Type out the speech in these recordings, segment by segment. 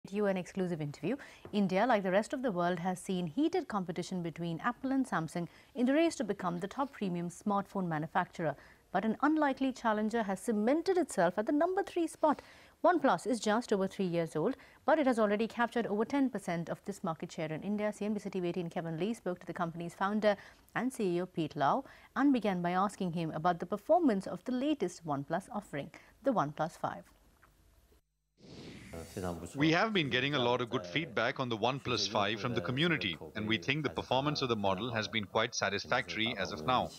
You an exclusive interview. India, like the rest of the world, has seen heated competition between Apple and Samsung in the race to become the top premium smartphone manufacturer. But an unlikely challenger has cemented itself at the number 3 spot. OnePlus is just over 3 years old, but it has already captured over 10% of this market share in India. CNBC TV 18 Kevin Lee spoke to the company's founder and CEO Pete Lau and began by asking him about the performance of the latest OnePlus offering, the OnePlus 5. We have been getting a lot of good feedback on the OnePlus 5 from the community, and we think the performance of the model has been quite satisfactory as of now.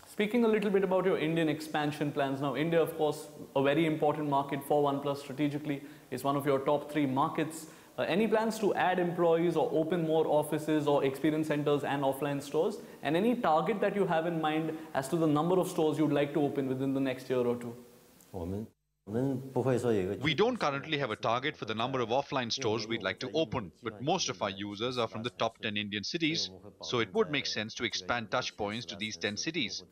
Speaking a little bit about your Indian expansion plans now, India, of course, a very important market for OnePlus strategically. It's one of your top 3 markets. Any plans to add employees or open more offices or experience centers and offline stores? And any target that you have in mind as to the number of stores you'd like to open within the next year or two? We don't currently have a target for the number of offline stores we'd like to open, but most of our users are from the top 10 Indian cities, so it would make sense to expand touch points to these 10 cities.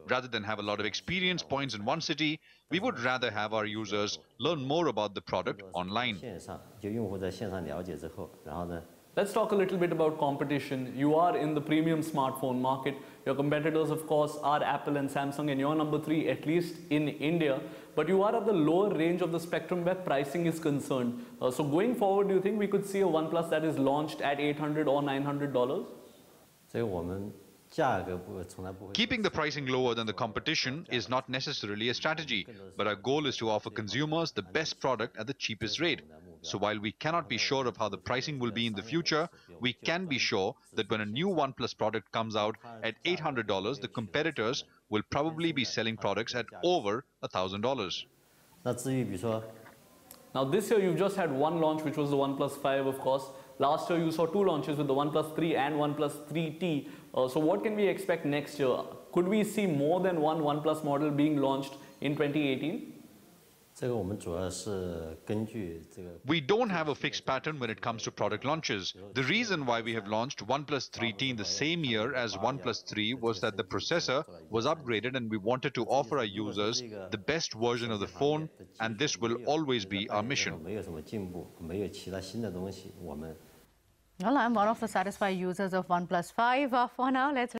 Rather than have a lot of experience points in one city, we would rather have our users learn more about the product online. Let's talk a little bit about competition. You are in the premium smartphone market. Your competitors, of course, are Apple and Samsung, and you're number 3, at least in India. But you are at the lower range of the spectrum where pricing is concerned. So going forward, do you think we could see a OnePlus that is launched at $800 or $900? Keeping the pricing lower than the competition is not necessarily a strategy, but our goal is to offer consumers the best product at the cheapest rate. So while we cannot be sure of how the pricing will be in the future, we can be sure that when a new OnePlus product comes out at $800, the competitors will probably be selling products at over $1,000. Now this year you've just had one launch, which was the OnePlus 5, of course. Last year you saw 2 launches with the OnePlus 3 and OnePlus 3T. So what can we expect next year? Could we see more than one OnePlus model being launched in 2018? We don't have a fixed pattern when it comes to product launches. The reason why we have launched OnePlus 3T in the same year as OnePlus 3 was that the processor was upgraded and we wanted to offer our users the best version of the phone, and this will always be our mission. Well, I'm one of the satisfied users of OnePlus 5. For now, let's